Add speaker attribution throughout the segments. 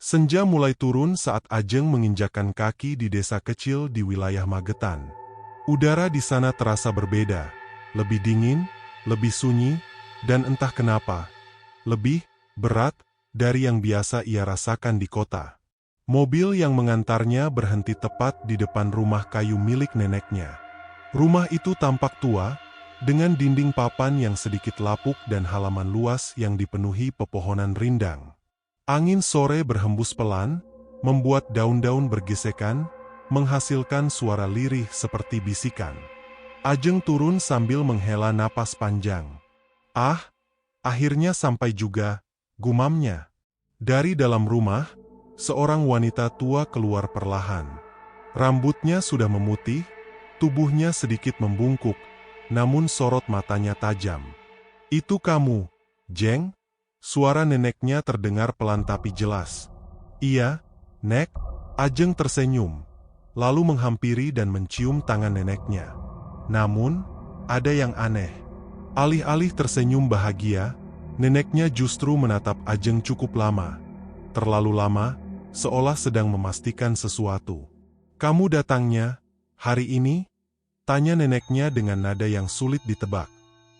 Speaker 1: Senja mulai turun saat Ajeng menginjakkan kaki di desa kecil di wilayah Magetan. Udara di sana terasa berbeda, lebih dingin, lebih sunyi, dan entah kenapa, lebih berat dari yang biasa ia rasakan di kota. Mobil yang mengantarnya berhenti tepat di depan rumah kayu milik neneknya. Rumah itu tampak tua, dengan dinding papan yang sedikit lapuk dan halaman luas yang dipenuhi pepohonan rindang. Angin sore berhembus pelan, membuat daun-daun bergesekan, menghasilkan suara lirih seperti bisikan. Ajeng turun sambil menghela napas panjang. "Ah, akhirnya sampai juga," gumamnya. Dari dalam rumah, seorang wanita tua keluar perlahan. Rambutnya sudah memutih, tubuhnya sedikit membungkuk, namun sorot matanya tajam. "Itu kamu, Jeng?" Suara neneknya terdengar pelan tapi jelas. "Iya, Nek." Ajeng tersenyum, lalu menghampiri dan mencium tangan neneknya. Namun, ada yang aneh. Alih-alih tersenyum bahagia, neneknya justru menatap Ajeng cukup lama. Terlalu lama, seolah sedang memastikan sesuatu. "Kamu datangnya hari ini?" tanya neneknya dengan nada yang sulit ditebak.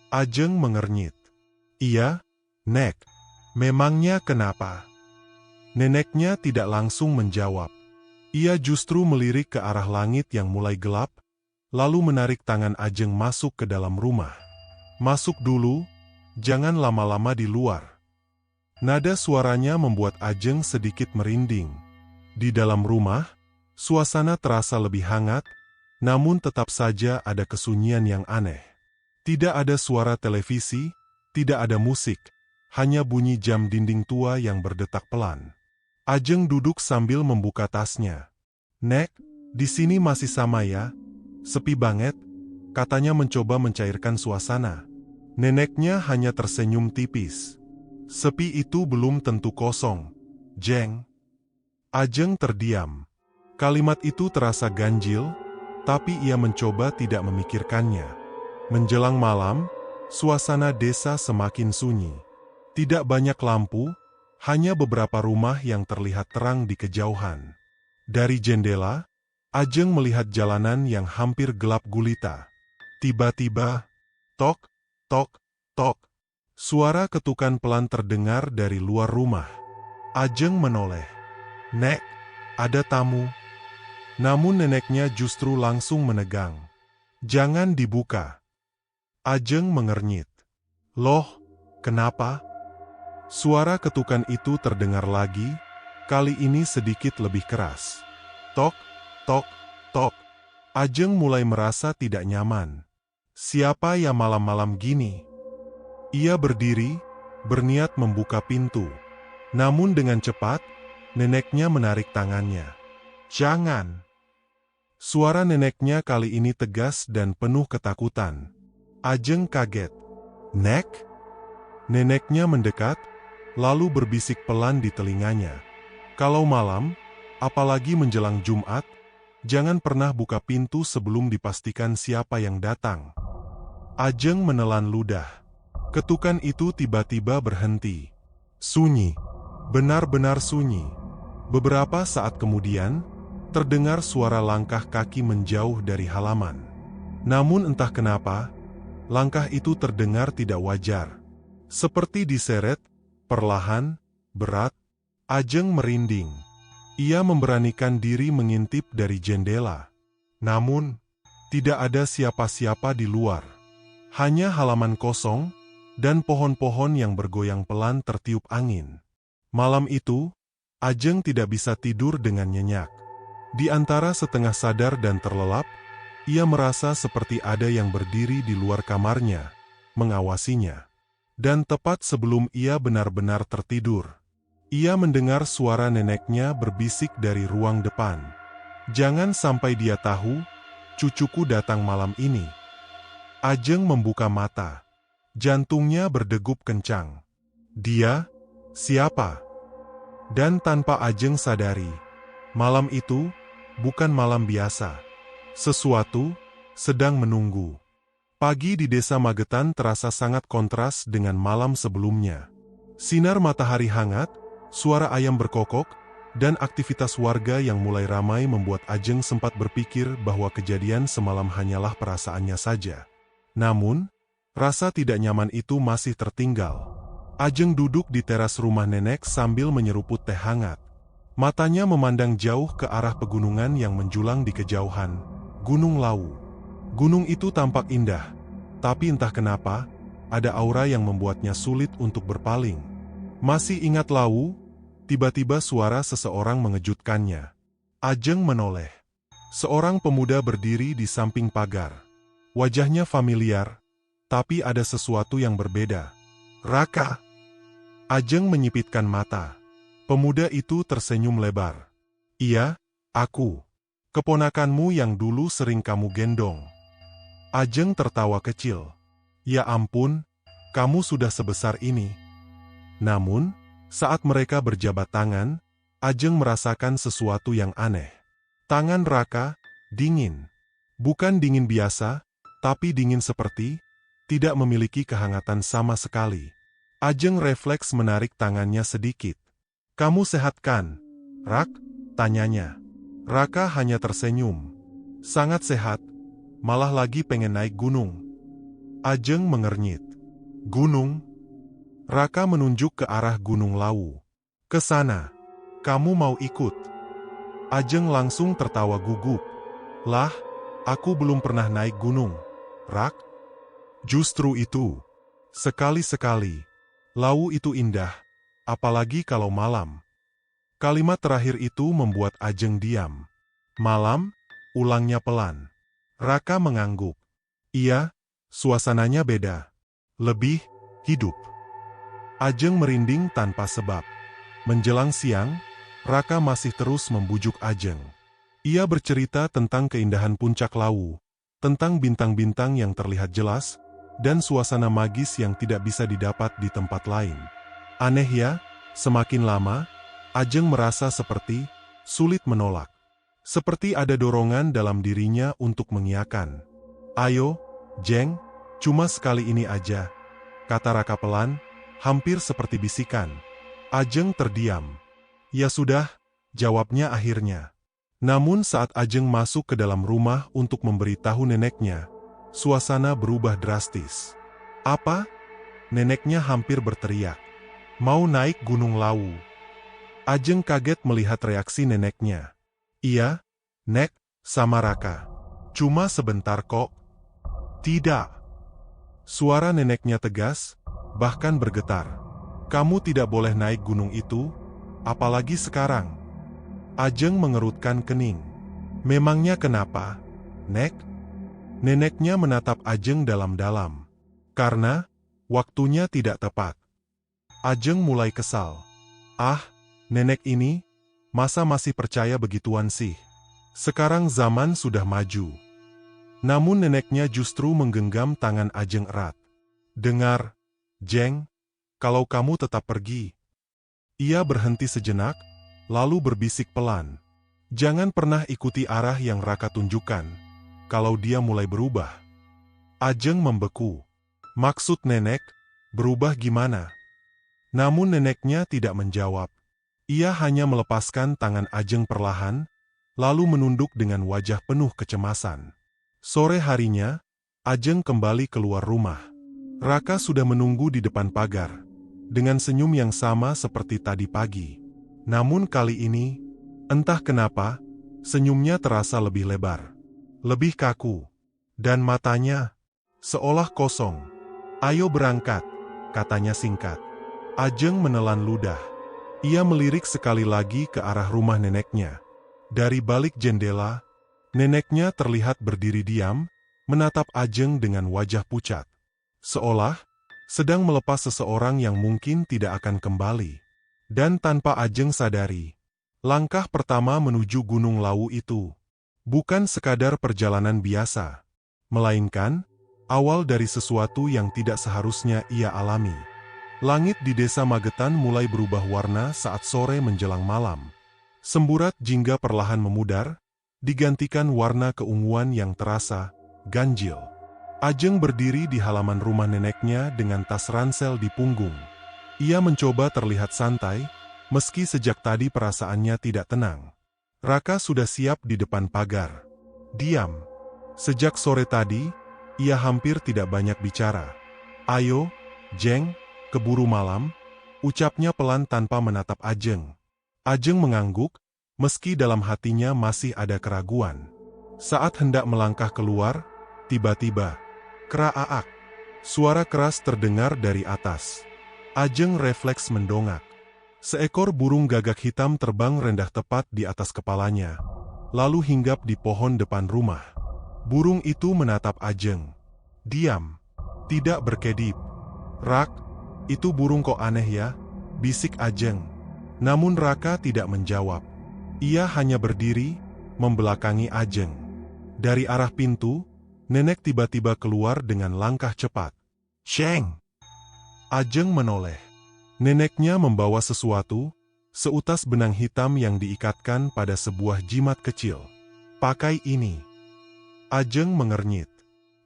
Speaker 1: Ajeng mengernyit. "Iya, Nek. Memangnya kenapa?" Neneknya tidak langsung menjawab. Ia justru melirik ke arah langit yang mulai gelap, lalu menarik tangan Ajeng masuk ke dalam rumah. "Masuk dulu, jangan lama-lama di luar." Nada suaranya membuat Ajeng sedikit merinding. Di dalam rumah, suasana terasa lebih hangat, namun tetap saja ada kesunyian yang aneh. Tidak ada suara televisi, tidak ada musik, hanya bunyi jam dinding tua yang berdetak pelan. Ajeng duduk sambil membuka tasnya. "Nek, di sini masih sama ya? Sepi banget," katanya mencoba mencairkan suasana. Neneknya hanya tersenyum tipis. "Sepi itu belum tentu kosong, Jeng." Ajeng terdiam. Kalimat itu terasa ganjil, tapi ia mencoba tidak memikirkannya. Menjelang malam, suasana desa semakin sunyi. Tidak banyak lampu, hanya beberapa rumah yang terlihat terang di kejauhan. Dari jendela, Ajeng melihat jalanan yang hampir gelap gulita. Tiba-tiba, tok, tok, tok. Suara ketukan pelan terdengar dari luar rumah. Ajeng menoleh. "Nek, ada tamu." Namun neneknya justru langsung menegang. "Jangan dibuka." Ajeng mengernyit. "Loh, kenapa?" Suara ketukan itu terdengar lagi, kali ini sedikit lebih keras. Tok, tok, tok. Ajeng mulai merasa tidak nyaman. Siapa ya malam-malam gini? Ia berdiri, berniat membuka pintu. Namun dengan cepat, neneknya menarik tangannya. "Jangan." Suara neneknya kali ini tegas dan penuh ketakutan. Ajeng kaget. "Nek?" Neneknya mendekat, lalu berbisik pelan di telinganya. "Kalau malam, apalagi menjelang Jumat, jangan pernah buka pintu sebelum dipastikan siapa yang datang." Ajeng menelan ludah. Ketukan itu tiba-tiba berhenti. Sunyi. Benar-benar sunyi. Beberapa saat kemudian, terdengar suara langkah kaki menjauh dari halaman. Namun entah kenapa, langkah itu terdengar tidak wajar. Seperti diseret, perlahan, berat. Ajeng merinding. Ia memberanikan diri mengintip dari jendela. Namun, tidak ada siapa-siapa di luar. Hanya halaman kosong, dan pohon-pohon yang bergoyang pelan tertiup angin. Malam itu, Ajeng tidak bisa tidur dengan nyenyak. Di antara setengah sadar dan terlelap, ia merasa seperti ada yang berdiri di luar kamarnya, mengawasinya. Dan tepat sebelum ia benar-benar tertidur, ia mendengar suara neneknya berbisik dari ruang depan. "Jangan sampai dia tahu, cucuku datang malam ini." Ajeng membuka mata. Jantungnya berdegup kencang. Dia? Siapa? Dan tanpa Ajeng sadari, malam itu bukan malam biasa. Sesuatu sedang menunggu. Pagi di desa Magetan terasa sangat kontras dengan malam sebelumnya. Sinar matahari hangat, suara ayam berkokok, dan aktivitas warga yang mulai ramai membuat Ajeng sempat berpikir bahwa kejadian semalam hanyalah perasaannya saja. Namun, rasa tidak nyaman itu masih tertinggal. Ajeng duduk di teras rumah nenek sambil menyeruput teh hangat. Matanya memandang jauh ke arah pegunungan yang menjulang di kejauhan, Gunung Lawu. Gunung itu tampak indah, tapi entah kenapa, ada aura yang membuatnya sulit untuk berpaling. Masih ingat Lawu? Tiba-tiba suara seseorang mengejutkannya. Ajeng menoleh. Seorang pemuda berdiri di samping pagar. Wajahnya familiar, tapi ada sesuatu yang berbeda. Raka! Ajeng menyipitkan mata. Pemuda itu tersenyum lebar. Iya, aku. Keponakanmu yang dulu sering kamu gendong. Ajeng tertawa kecil. Ya ampun, kamu sudah sebesar ini. Namun, saat mereka berjabat tangan, Ajeng merasakan sesuatu yang aneh. Tangan Raka dingin. Bukan dingin biasa, tapi dingin seperti tidak memiliki kehangatan sama sekali. Ajeng refleks menarik tangannya sedikit. Kamu sehat kan, Rak? Tanyanya. Raka hanya tersenyum. Sangat sehat, malah lagi pengen naik gunung. Ajeng mengernyit. Gunung? Raka menunjuk ke arah Gunung Lawu. Ke sana. Kamu mau ikut? Ajeng langsung tertawa gugup. Lah, aku belum pernah naik gunung, Rak. Justru itu. Sekali-sekali. Lawu itu indah. Apalagi kalau malam. Kalimat terakhir itu membuat Ajeng diam. Malam? Ulangnya pelan. Raka mengangguk. Iya, suasananya beda. Lebih hidup. Ajeng merinding tanpa sebab. Menjelang siang, Raka masih terus membujuk Ajeng. Ia bercerita tentang keindahan puncak Lawu, tentang bintang-bintang yang terlihat jelas, dan suasana magis yang tidak bisa didapat di tempat lain. Aneh ya, semakin lama, Ajeng merasa seperti sulit menolak. Seperti ada dorongan dalam dirinya untuk mengiyakan. Ayo, Jeng, cuma sekali ini aja, kata Raka pelan, hampir seperti bisikan. Ajeng terdiam. Ya sudah, jawabnya akhirnya. Namun saat Ajeng masuk ke dalam rumah untuk memberitahu neneknya, suasana berubah drastis. Apa? Neneknya hampir berteriak. Mau naik Gunung Lawu. Ajeng kaget melihat reaksi neneknya. Iya, Nek, sama Raka. Cuma sebentar kok. Tidak. Suara neneknya tegas, bahkan bergetar. Kamu tidak boleh naik gunung itu, apalagi sekarang. Ajeng mengerutkan kening. Memangnya kenapa, Nek? Neneknya menatap Ajeng dalam-dalam. Karena, waktunya tidak tepat. Ajeng mulai kesal. Ah, nenek ini, masa masih percaya begituan sih? Sekarang zaman sudah maju. Namun neneknya justru menggenggam tangan Ajeng erat. Dengar, Jeng, kalau kamu tetap pergi. Ia berhenti sejenak, lalu berbisik pelan. Jangan pernah ikuti arah yang Raka tunjukkan, kalau dia mulai berubah. Ajeng membeku. Maksud nenek, berubah gimana? Namun neneknya tidak menjawab. Ia hanya melepaskan tangan Ajeng perlahan, lalu menunduk dengan wajah penuh kecemasan. Sore harinya, Ajeng kembali keluar rumah. Raka sudah menunggu di depan pagar, dengan senyum yang sama seperti tadi pagi. Namun kali ini, entah kenapa, senyumnya terasa lebih lebar, lebih kaku, dan matanya seolah kosong. Ayo berangkat, katanya singkat. Ajeng menelan ludah. Ia melirik sekali lagi ke arah rumah neneknya. Dari balik jendela, neneknya terlihat berdiri diam, menatap Ajeng dengan wajah pucat. Seolah sedang melepas seseorang yang mungkin tidak akan kembali. Dan tanpa Ajeng sadari, langkah pertama menuju Gunung Lawu itu bukan sekadar perjalanan biasa, melainkan awal dari sesuatu yang tidak seharusnya ia alami. Langit di desa Magetan mulai berubah warna saat sore menjelang malam. Semburat jingga perlahan memudar, digantikan warna keunguan yang terasa ganjil. Ajeng berdiri di halaman rumah neneknya dengan tas ransel di punggung. Ia mencoba terlihat santai, Meski sejak tadi perasaannya tidak tenang. Raka sudah siap di depan pagar. Diam. Sejak sore tadi, ia hampir tidak banyak bicara. Ayo, Jeng, keburu malam, ucapnya pelan tanpa menatap Ajeng. Ajeng mengangguk, meski dalam hatinya masih ada keraguan. Saat hendak melangkah keluar, tiba-tiba, keraak. Suara keras terdengar dari atas. Ajeng refleks mendongak. Seekor burung gagak hitam terbang rendah tepat di atas kepalanya, lalu hinggap di pohon depan rumah. Burung itu menatap Ajeng. Diam. Tidak berkedip. Rak, itu burung kok aneh ya? Bisik Ajeng. Namun Raka tidak menjawab. Ia hanya berdiri, membelakangi Ajeng. Dari arah pintu, nenek tiba-tiba keluar dengan langkah cepat. Sheng! Ajeng menoleh. Neneknya membawa sesuatu, seutas benang hitam yang diikatkan pada sebuah jimat kecil. Pakai ini. Ajeng mengernyit.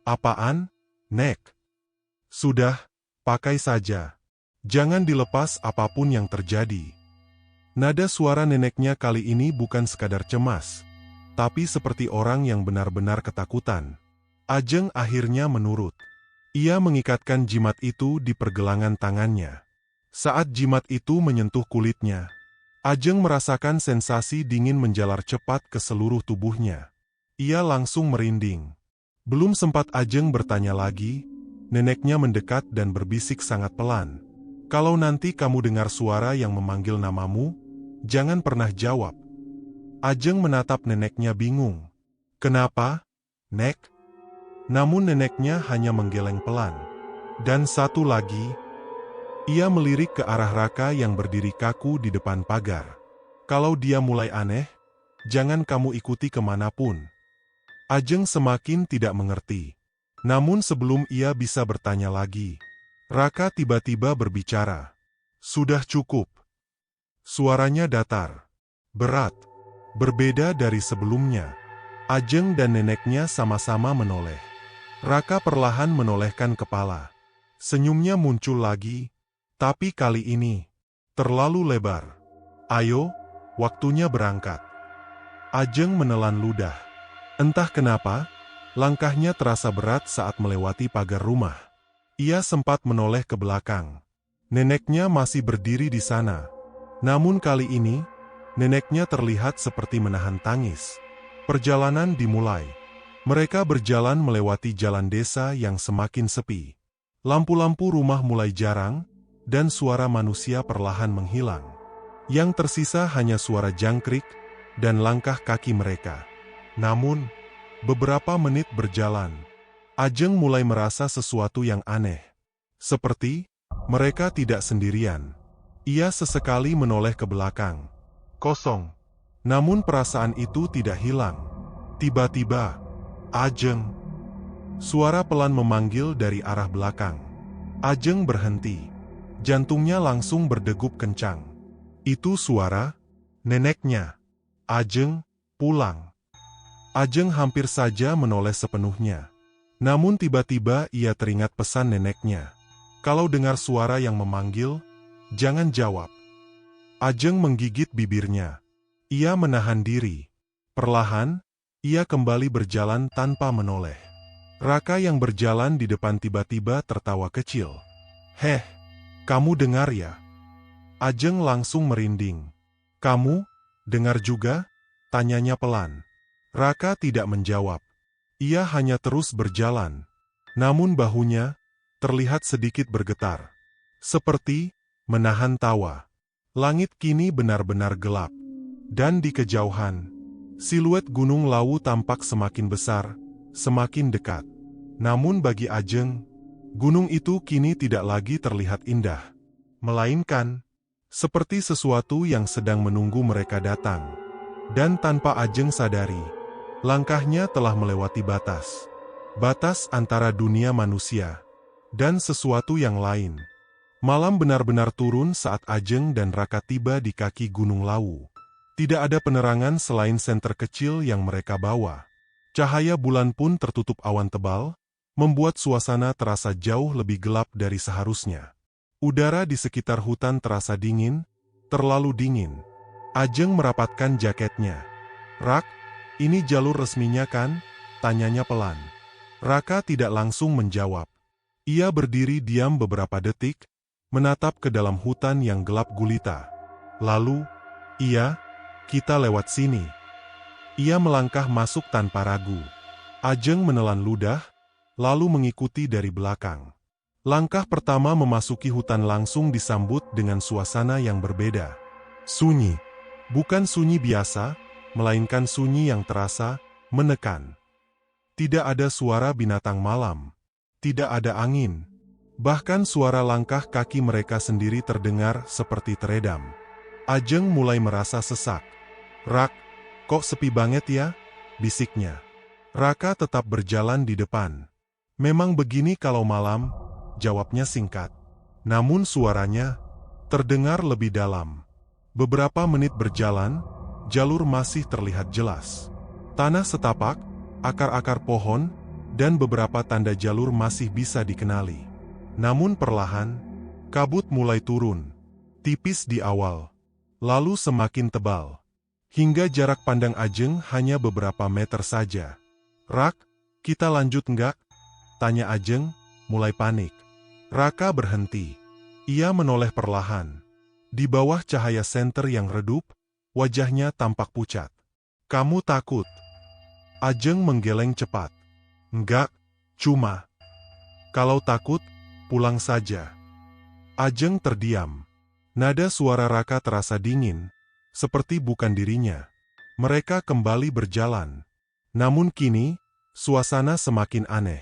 Speaker 1: Apaan, Nek? Sudah, pakai saja. Jangan dilepas apapun yang terjadi. Nada suara neneknya kali ini bukan sekadar cemas, tapi seperti orang yang benar-benar ketakutan. Ajeng akhirnya menurut. Ia mengikatkan jimat itu di pergelangan tangannya. Saat jimat itu menyentuh kulitnya, Ajeng merasakan sensasi dingin menjalar cepat ke seluruh tubuhnya. Ia langsung merinding. Belum sempat Ajeng bertanya lagi, neneknya mendekat dan berbisik sangat pelan. Kalau nanti kamu dengar suara yang memanggil namamu, jangan pernah jawab. Ajeng menatap neneknya bingung. Kenapa, Nek? Namun neneknya hanya menggeleng pelan. Dan satu lagi, ia melirik ke arah Raka yang berdiri kaku di depan pagar. Kalau dia mulai aneh, jangan kamu ikuti kemanapun. Ajeng semakin tidak mengerti. Namun sebelum ia bisa bertanya lagi, Raka tiba-tiba berbicara. Sudah cukup. Suaranya datar, berat, berbeda dari sebelumnya. Ajeng dan neneknya sama-sama menoleh. Raka perlahan menolehkan kepala. Senyumnya muncul lagi, tapi kali ini terlalu lebar. Ayo, waktunya berangkat. Ajeng menelan ludah. Entah kenapa, langkahnya terasa berat saat melewati pagar rumah. Ia sempat menoleh ke belakang. Neneknya masih berdiri di sana. Namun kali ini, neneknya terlihat seperti menahan tangis. Perjalanan dimulai. Mereka berjalan melewati jalan desa yang semakin sepi. Lampu-lampu rumah mulai jarang, dan suara manusia perlahan menghilang. Yang tersisa hanya suara jangkrik dan langkah kaki mereka. Namun, beberapa menit berjalan, Ajeng mulai merasa sesuatu yang aneh. Seperti mereka tidak sendirian. Ia sesekali menoleh ke belakang. Kosong. Namun perasaan itu tidak hilang. Tiba-tiba, Ajeng. Suara pelan memanggil dari arah belakang. Ajeng berhenti. Jantungnya langsung berdegup kencang. Itu suara neneknya. Ajeng, pulang. Ajeng hampir saja menoleh sepenuhnya. Namun tiba-tiba ia teringat pesan neneknya. Kalau dengar suara yang memanggil, jangan jawab. Ajeng menggigit bibirnya. Ia menahan diri. Perlahan, ia kembali berjalan tanpa menoleh. Raka yang berjalan di depan tiba-tiba tertawa kecil. Heh, kamu dengar ya? Ajeng langsung merinding. Kamu, dengar juga? Tanyanya pelan. Raka tidak menjawab. Ia hanya terus berjalan. Namun bahunya terlihat sedikit bergetar. Seperti menahan tawa. Langit kini benar-benar gelap. Dan di kejauhan, siluet Gunung Lawu tampak semakin besar, semakin dekat. Namun bagi Ajeng, gunung itu kini tidak lagi terlihat indah. Melainkan, seperti sesuatu yang sedang menunggu mereka datang. Dan tanpa Ajeng sadari, langkahnya telah melewati batas. Batas antara dunia manusia dan sesuatu yang lain. Malam benar-benar turun saat Ajeng dan Raka tiba di kaki Gunung Lawu. Tidak ada penerangan selain senter kecil yang mereka bawa. Cahaya bulan pun tertutup awan tebal, membuat suasana terasa jauh lebih gelap dari seharusnya. Udara di sekitar hutan terasa dingin, terlalu dingin. Ajeng merapatkan jaketnya. "Rak, ini jalur resminya kan?" tanyanya pelan. Raka tidak langsung menjawab. Ia berdiri diam beberapa detik, menatap ke dalam hutan yang gelap gulita. Lalu, "Iya, kita lewat sini." Ia melangkah masuk tanpa ragu. Ajeng menelan ludah, lalu mengikuti dari belakang. Langkah pertama memasuki hutan langsung disambut dengan suasana yang berbeda. Sunyi. Bukan sunyi biasa, melainkan sunyi yang terasa, menekan. Tidak ada suara binatang malam. Tidak ada angin. Bahkan suara langkah kaki mereka sendiri terdengar seperti teredam. Ajeng mulai merasa sesak. "Rak, kok sepi banget ya?" bisiknya. Raka tetap berjalan di depan. "Memang begini kalau malam," jawabnya singkat. Namun suaranya terdengar lebih dalam. Beberapa menit berjalan, jalur masih terlihat jelas. Tanah setapak, akar-akar pohon, dan beberapa tanda jalur masih bisa dikenali. Namun perlahan, kabut mulai turun. Tipis di awal, lalu semakin tebal. Hingga jarak pandang Ajeng hanya beberapa meter saja. "Rak, kita lanjut enggak?" tanya Ajeng, mulai panik. Raka berhenti. Ia menoleh perlahan. Di bawah cahaya senter yang redup, wajahnya tampak pucat. "Kamu takut?" Ajeng menggeleng cepat. "Enggak, cuma..." "Kalau takut, pulang saja." Ajeng terdiam. Nada suara Raka terasa dingin, seperti bukan dirinya. Mereka kembali berjalan. Namun kini, suasana semakin aneh.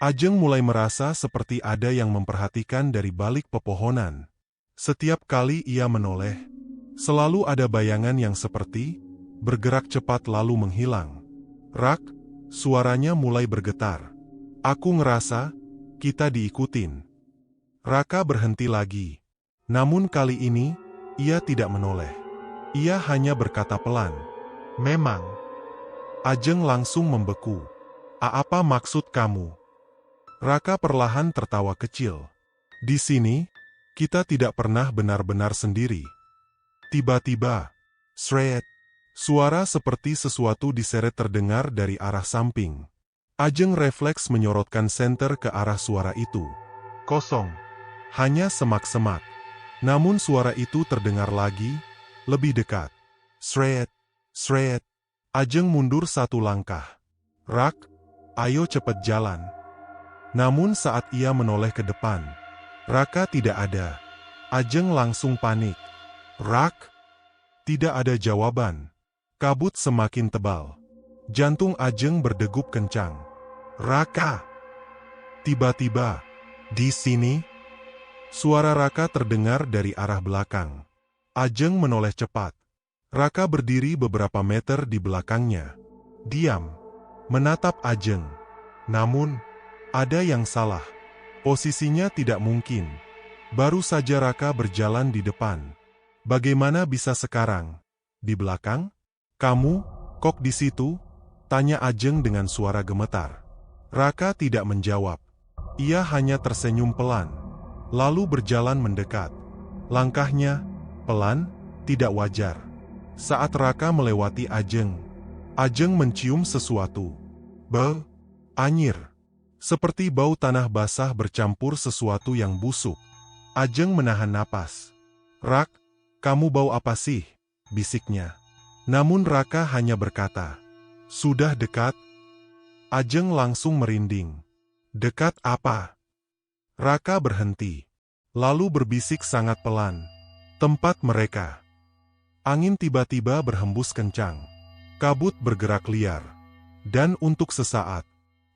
Speaker 1: Ajeng mulai merasa seperti ada yang memperhatikan dari balik pepohonan. Setiap kali ia menoleh, selalu ada bayangan yang seperti bergerak cepat lalu menghilang. "Rak," suaranya mulai bergetar. "Aku ngerasa kita diikutin." Raka berhenti lagi. Namun kali ini, ia tidak menoleh. Ia hanya berkata pelan, "Memang." Ajeng langsung membeku. Apa maksud kamu?" Raka perlahan tertawa kecil. "Di sini, kita tidak pernah benar-benar sendiri." Tiba-tiba, sret, suara seperti sesuatu diseret terdengar dari arah samping. Ajeng refleks menyorotkan senter ke arah suara itu. Kosong. Hanya semak-semak. Namun suara itu terdengar lagi, lebih dekat. Sret, sret. Ajeng mundur satu langkah. "Rak, ayo cepet jalan." Namun saat ia menoleh ke depan, Raka tidak ada. Ajeng langsung panik. "Rak?" Tidak ada jawaban. Kabut semakin tebal. Jantung Ajeng berdegup kencang. "Raka!" Tiba-tiba, di sini, suara Raka terdengar dari arah belakang. Ajeng menoleh cepat. Raka berdiri beberapa meter di belakangnya. Diam, menatap Ajeng. Namun, ada yang salah. Posisinya tidak mungkin. Baru saja Raka berjalan di depan. Bagaimana bisa sekarang? Di belakang? "Kamu, kok di situ?" tanya Ajeng dengan suara gemetar. Raka tidak menjawab. Ia hanya tersenyum pelan, lalu berjalan mendekat. Langkahnya pelan, tidak wajar. Saat Raka melewati Ajeng, Ajeng mencium sesuatu. Bau anyir. Seperti bau tanah basah bercampur sesuatu yang busuk. Ajeng menahan napas. "Rak, kamu bau apa sih?" bisiknya. Namun Raka hanya berkata, "Sudah dekat." Ajeng langsung merinding. "Dekat apa?" Raka berhenti, lalu berbisik sangat pelan. "Tempat mereka." Angin tiba-tiba berhembus kencang. Kabut bergerak liar. Dan untuk sesaat,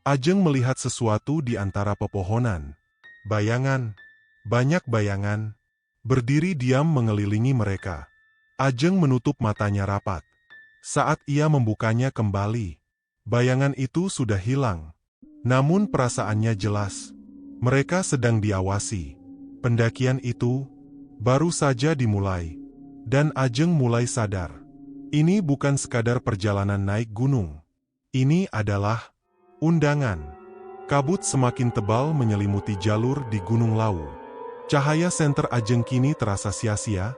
Speaker 1: Ajeng melihat sesuatu di antara pepohonan. Bayangan, banyak bayangan, berdiri diam mengelilingi mereka. Ajeng menutup matanya rapat. Saat ia membukanya kembali, bayangan itu sudah hilang. Namun perasaannya jelas. Mereka sedang diawasi. Pendakian itu baru saja dimulai. Dan Ajeng mulai sadar. Ini bukan sekadar perjalanan naik gunung. Ini adalah undangan. Kabut semakin tebal menyelimuti jalur di Gunung Lawu. Cahaya senter Ajeng kini terasa sia-sia,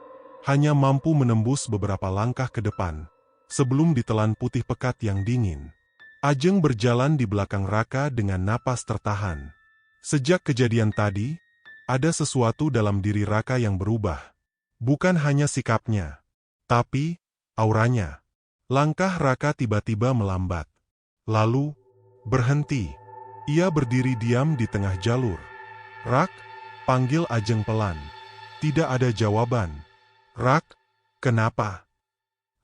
Speaker 1: hanya mampu menembus beberapa langkah ke depan, sebelum ditelan putih pekat yang dingin. Ajeng berjalan di belakang Raka dengan napas tertahan. Sejak kejadian tadi, ada sesuatu dalam diri Raka yang berubah. Bukan hanya sikapnya, tapi auranya. Langkah Raka tiba-tiba melambat. Lalu, berhenti. Ia berdiri diam di tengah jalur. "Rak," panggil Ajeng pelan. Tidak ada jawaban. "Rak, kenapa?"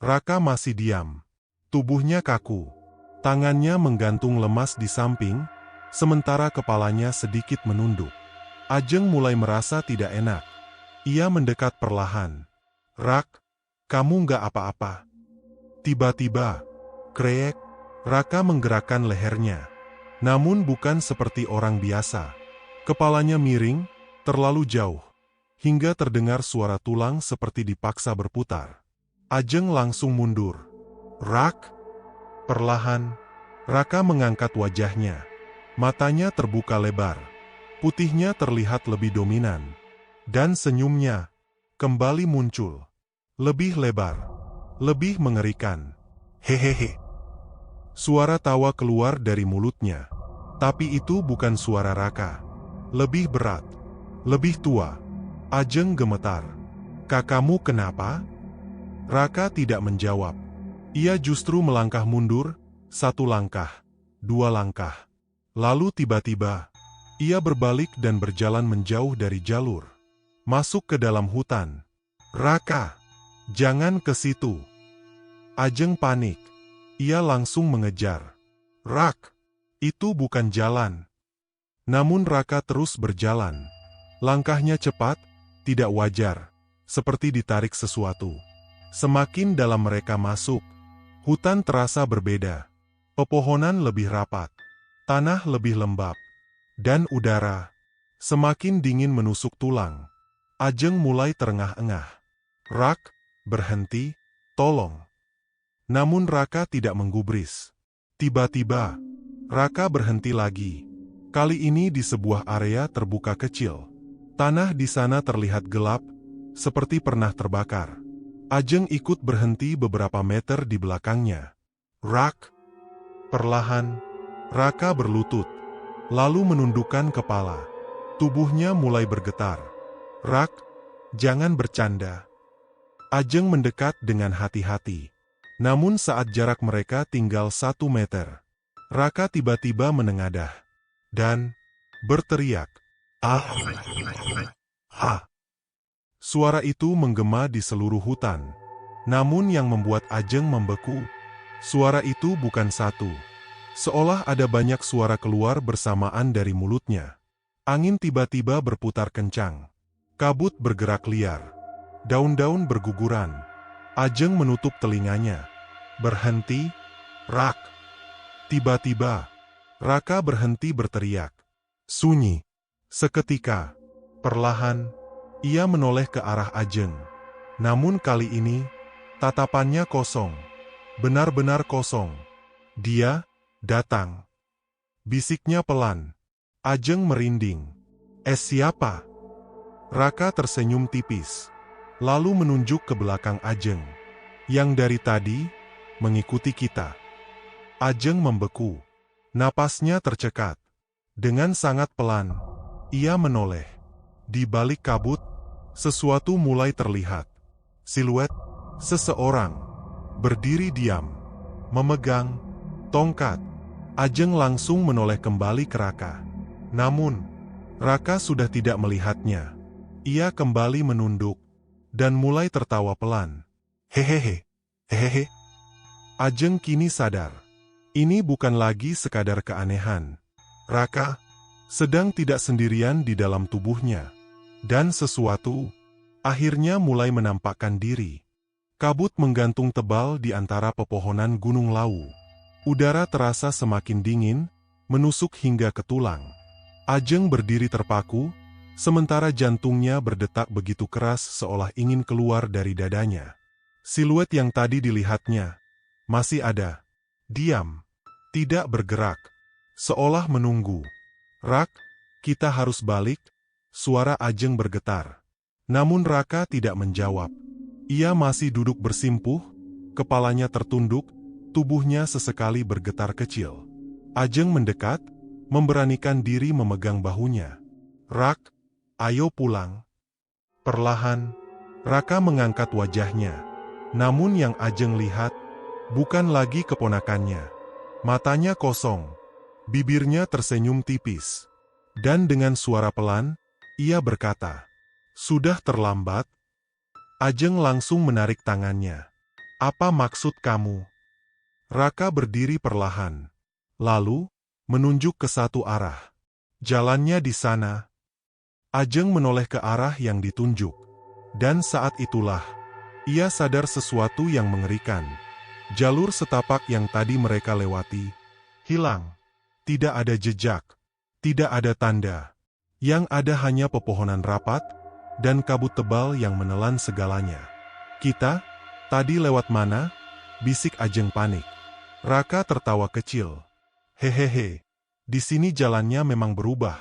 Speaker 1: Raka masih diam. Tubuhnya kaku. Tangannya menggantung lemas di samping, sementara kepalanya sedikit menunduk. Ajeng mulai merasa tidak enak. Ia mendekat perlahan. "Rak, kamu nggak apa-apa?" Tiba-tiba, krek, Raka menggerakkan lehernya. Namun bukan seperti orang biasa. Kepalanya miring, terlalu jauh, hingga terdengar suara tulang seperti dipaksa berputar. Ajeng langsung mundur. "Rak!" Perlahan, Raka mengangkat wajahnya. Matanya terbuka lebar. Putihnya terlihat lebih dominan. Dan senyumnya kembali muncul. Lebih lebar. Lebih mengerikan. "Hehehe." Suara tawa keluar dari mulutnya. Tapi itu bukan suara Raka. Lebih berat. Lebih tua. Ajeng gemetar. "Kakakmu kenapa?" Raka tidak menjawab. Ia justru melangkah mundur, 1 langkah, 2 langkah. Lalu tiba-tiba, ia berbalik dan berjalan menjauh dari jalur. Masuk ke dalam hutan. "Raka, jangan ke situ." Ajeng panik. Ia langsung mengejar. "Rak, itu bukan jalan." Namun Raka terus berjalan. Langkahnya cepat, tidak wajar, seperti ditarik sesuatu. Semakin dalam mereka masuk, hutan terasa berbeda. Pepohonan lebih rapat, tanah lebih lembab, dan udara semakin dingin menusuk tulang. Ajeng mulai terengah-engah. "Rak, berhenti, tolong." Namun Raka tidak menggubris. Tiba-tiba, Raka berhenti lagi. Kali ini di sebuah area terbuka kecil. Tanah di sana terlihat gelap, seperti pernah terbakar. Ajeng ikut berhenti beberapa meter di belakangnya. "Rak!" Perlahan, Raka berlutut, lalu menundukkan kepala. Tubuhnya mulai bergetar. "Rak, jangan bercanda." Ajeng mendekat dengan hati-hati. Namun saat jarak mereka tinggal 1 meter, Raka tiba-tiba menengadah dan berteriak, "Ah! Ah!" Suara itu menggema di seluruh hutan. Namun yang membuat Ajeng membeku, suara itu bukan satu. Seolah ada banyak suara keluar bersamaan dari mulutnya. Angin tiba-tiba berputar kencang. Kabut bergerak liar. Daun-daun berguguran. Ajeng menutup telinganya. "Berhenti, Rak!" Tiba-tiba, Raka berhenti berteriak. Sunyi. Seketika, perlahan, ia menoleh ke arah Ajeng. Namun kali ini, tatapannya kosong. Benar-benar kosong. "Dia datang." Bisiknya pelan. Ajeng merinding. Siapa?" Raka tersenyum tipis, lalu menunjuk ke belakang Ajeng. "Yang dari tadi, mengikuti kita." Ajeng membeku. Napasnya tercekat. Dengan sangat pelan, ia menoleh. Di balik kabut, sesuatu mulai terlihat. Siluet seseorang berdiri diam, memegang tongkat. Ajeng langsung menoleh kembali ke Raka. Namun, Raka sudah tidak melihatnya. Ia kembali menunduk dan mulai tertawa pelan. "Hehehe, hehehe." Ajeng kini sadar. Ini bukan lagi sekadar keanehan. Raka sedang tidak sendirian di dalam tubuhnya. Dan sesuatu akhirnya mulai menampakkan diri. Kabut menggantung tebal di antara pepohonan Gunung Lawu. Udara terasa semakin dingin, menusuk hingga ke tulang. Ajeng berdiri terpaku, sementara jantungnya berdetak begitu keras seolah ingin keluar dari dadanya. Siluet yang tadi dilihatnya masih ada. Diam. Tidak bergerak. Seolah menunggu. "Rak, kita harus balik." Suara Ajeng bergetar. Namun Raka tidak menjawab. Ia masih duduk bersimpuh, kepalanya tertunduk, tubuhnya sesekali bergetar kecil. Ajeng mendekat, memberanikan diri memegang bahunya. "Rak, ayo pulang." Perlahan, Raka mengangkat wajahnya. Namun yang Ajeng lihat, bukan lagi keponakannya. Matanya kosong, bibirnya tersenyum tipis. Dan dengan suara pelan, ia berkata, "Sudah terlambat." Ajeng langsung menarik tangannya. "Apa maksud kamu?" Raka berdiri perlahan, lalu menunjuk ke satu arah. "Jalannya di sana." Ajeng menoleh ke arah yang ditunjuk. Dan saat itulah, ia sadar sesuatu yang mengerikan. Jalur setapak yang tadi mereka lewati, hilang. Tidak ada jejak, tidak ada tanda. Yang ada hanya pepohonan rapat, dan kabut tebal yang menelan segalanya. "Kita, tadi lewat mana?" bisik Ajeng panik. Raka tertawa kecil. "Hehehe, di sini jalannya memang berubah."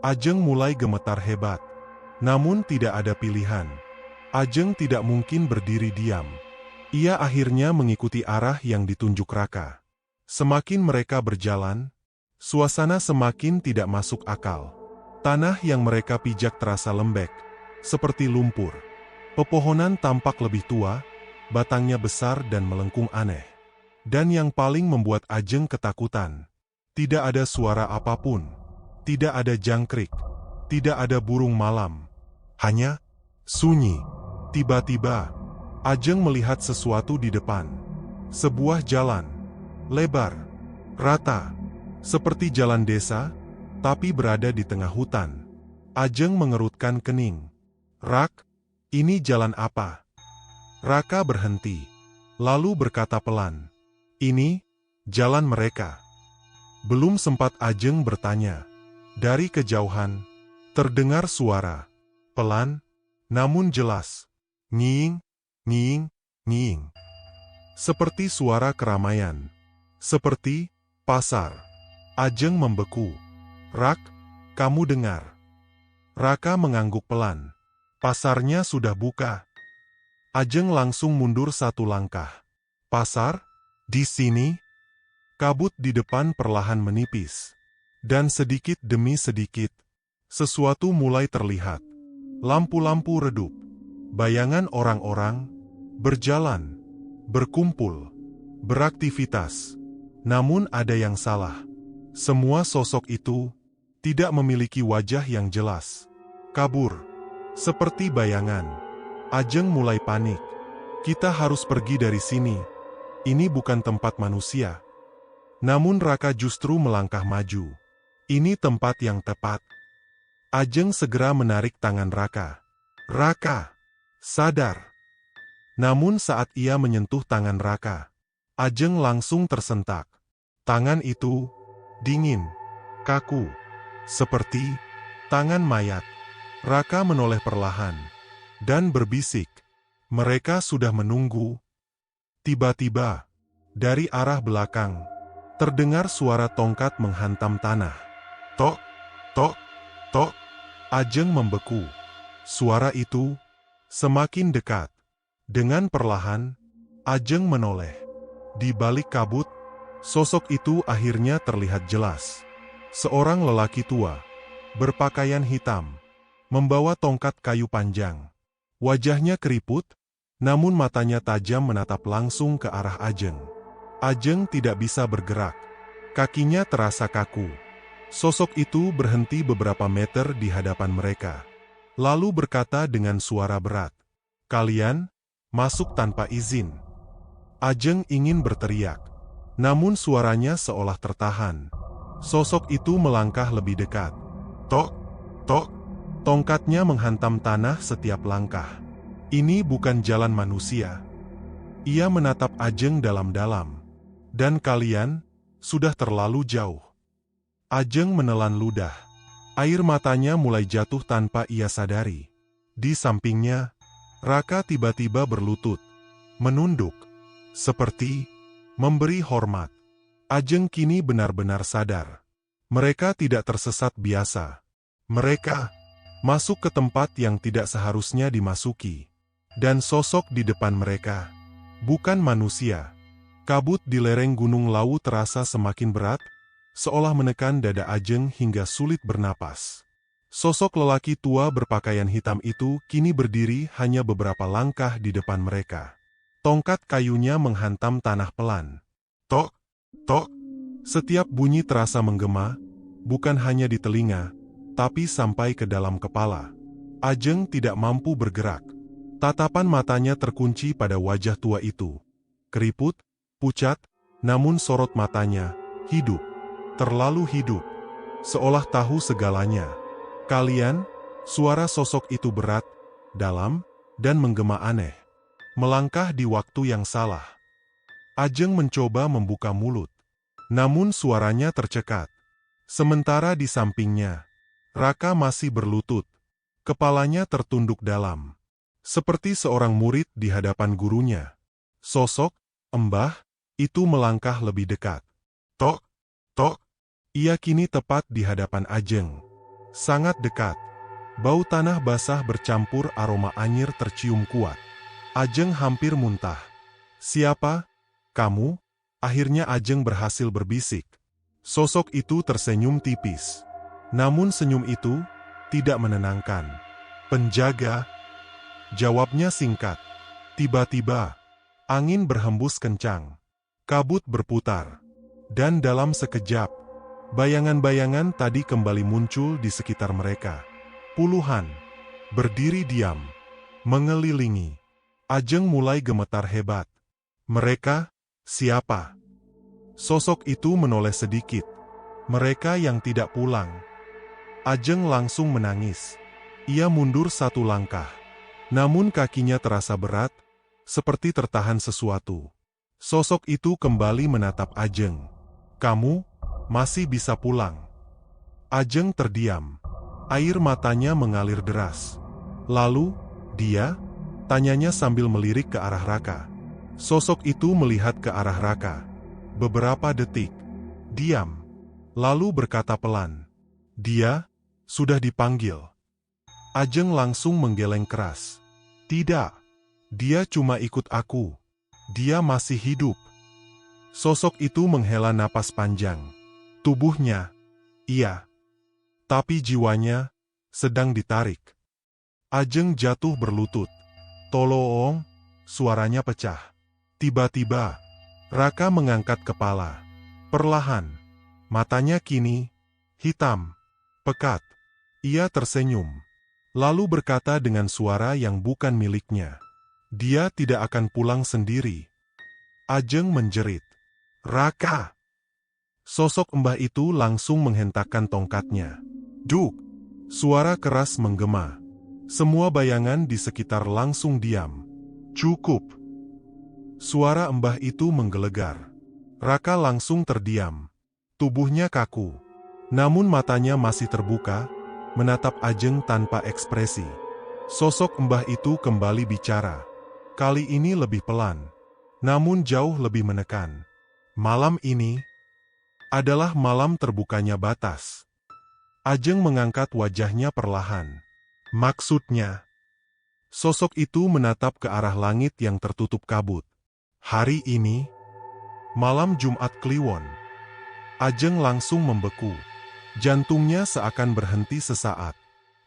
Speaker 1: Ajeng mulai gemetar hebat. Namun tidak ada pilihan. Ajeng tidak mungkin berdiri diam. Ia akhirnya mengikuti arah yang ditunjuk Raka. Semakin mereka berjalan, suasana semakin tidak masuk akal. Tanah yang mereka pijak terasa lembek, seperti lumpur. Pepohonan tampak lebih tua, batangnya besar dan melengkung aneh. Dan yang paling membuat Ajeng ketakutan, tidak ada suara apapun. Tidak ada jangkrik, tidak ada burung malam. Hanya sunyi. Tiba-tiba, Ajeng melihat sesuatu di depan. Sebuah jalan, lebar, rata, seperti jalan desa, tapi berada di tengah hutan. Ajeng mengerutkan kening. "Rak, ini jalan apa?" Raka berhenti, lalu berkata pelan, "Ini, jalan mereka." Belum sempat Ajeng bertanya, dari kejauhan, terdengar suara, pelan, namun jelas, nyiing, nyiing, nyiing. Seperti suara keramaian, seperti pasar. Ajeng membeku. "Rak, kamu dengar?" Raka mengangguk pelan. "Pasarnya sudah buka." Ajeng langsung mundur satu langkah. "Pasar? Di sini?" Kabut di depan perlahan menipis. Dan sedikit demi sedikit, sesuatu mulai terlihat. Lampu-lampu redup. Bayangan orang-orang berjalan, berkumpul, beraktivitas. Namun ada yang salah. Semua sosok itu tidak memiliki wajah yang jelas. Kabur, seperti bayangan. Ajeng mulai panik. "Kita harus pergi dari sini. Ini bukan tempat manusia." Namun Raka justru melangkah maju. "Ini tempat yang tepat." Ajeng segera menarik tangan Raka. "Raka, sadar." Namun saat ia menyentuh tangan Raka, Ajeng langsung tersentak. Tangan itu dingin, kaku, seperti tangan mayat. Raka menoleh perlahan dan berbisik, "Mereka sudah menunggu." Tiba-tiba, dari arah belakang, terdengar suara tongkat menghantam tanah. Tok, tok, tok. Ajeng membeku. Suara itu semakin dekat. Dengan perlahan, Ajeng menoleh. Di balik kabut, sosok itu akhirnya terlihat jelas. Seorang lelaki tua, berpakaian hitam, membawa tongkat kayu panjang. Wajahnya keriput, namun matanya tajam menatap langsung ke arah Ajeng. Ajeng tidak bisa bergerak. Kakinya terasa kaku. Sosok itu berhenti beberapa meter di hadapan mereka. Lalu berkata dengan suara berat, "Kalian masuk tanpa izin." Ajeng ingin berteriak, namun suaranya seolah tertahan. Sosok itu melangkah lebih dekat. Tok, tok. Tongkatnya menghantam tanah setiap langkah. "Ini bukan jalan manusia." Ia menatap Ajeng dalam-dalam. "Dan kalian sudah terlalu jauh." Ajeng menelan ludah. Air matanya mulai jatuh tanpa ia sadari. Di sampingnya, Raka tiba-tiba berlutut, menunduk, seperti memberi hormat. Ajeng kini benar-benar sadar. Mereka tidak tersesat biasa. Mereka masuk ke tempat yang tidak seharusnya dimasuki. Dan sosok di depan mereka bukan manusia. Kabut di lereng Gunung Lawu terasa semakin berat, seolah menekan dada Ajeng hingga sulit bernapas. Sosok lelaki tua berpakaian hitam itu kini berdiri hanya beberapa langkah di depan mereka. Tongkat kayunya menghantam tanah pelan. Tok, tok. Setiap bunyi terasa menggema, bukan hanya di telinga, tapi sampai ke dalam kepala. Ajeng tidak mampu bergerak. Tatapan matanya terkunci pada wajah tua itu. Keriput, pucat, namun sorot matanya, hidup. Terlalu hidup. Seolah tahu segalanya. Kalian, suara sosok itu berat, dalam, dan menggema aneh. Melangkah di waktu yang salah. Ajeng mencoba membuka mulut. Namun suaranya tercekat. Sementara di sampingnya, Raka masih berlutut. Kepalanya tertunduk dalam. Seperti seorang murid di hadapan gurunya. Sosok, Mbah, itu melangkah lebih dekat. Tok, tok. Ia kini tepat di hadapan Ajeng. Sangat dekat. Bau tanah basah bercampur aroma anyir tercium kuat. Ajeng hampir muntah. Siapa? Kamu? Akhirnya Ajeng berhasil berbisik. Sosok itu tersenyum tipis. Namun senyum itu tidak menenangkan. Penjaga? Jawabnya singkat. Tiba-tiba, angin berhembus kencang. Kabut berputar. Dan dalam sekejap, bayangan-bayangan tadi kembali muncul di sekitar mereka. Puluhan. Berdiri diam. Mengelilingi. Ajeng mulai gemetar hebat. Mereka, siapa? Sosok itu menoleh sedikit. Mereka yang tidak pulang. Ajeng langsung menangis. Ia mundur satu langkah. Namun kakinya terasa berat, seperti tertahan sesuatu. Sosok itu kembali menatap Ajeng. Kamu masih bisa pulang. Ajeng terdiam. Air matanya mengalir deras. Lalu, dia? Tanyanya sambil melirik ke arah Raka. Sosok itu melihat ke arah Raka. Beberapa detik. Diam. Lalu berkata pelan. Dia sudah dipanggil. Ajeng langsung menggeleng keras. Tidak. Dia cuma ikut aku. Dia masih hidup. Sosok itu menghela napas panjang. Tubuhnya, iya. Tapi jiwanya, sedang ditarik. Ajeng jatuh berlutut. Tolong, suaranya pecah. Tiba-tiba, Raka mengangkat kepala. Perlahan, matanya kini, hitam, pekat. Ia tersenyum. Lalu berkata dengan suara yang bukan miliknya. Dia tidak akan pulang sendiri. Ajeng menjerit. Raka! Sosok mbah itu langsung menghentakkan tongkatnya. Duk! Suara keras menggema. Semua bayangan di sekitar langsung diam. Cukup! Suara mbah itu menggelegar. Raka langsung terdiam. Tubuhnya kaku. Namun matanya masih terbuka, menatap Ajeng tanpa ekspresi. Sosok mbah itu kembali bicara. Kali ini lebih pelan, namun jauh lebih menekan. Malam ini adalah malam terbukanya batas. Ajeng mengangkat wajahnya perlahan. Maksudnya, sosok itu menatap ke arah langit yang tertutup kabut. Hari ini, malam Jumat Kliwon. Ajeng langsung membeku. Jantungnya seakan berhenti sesaat.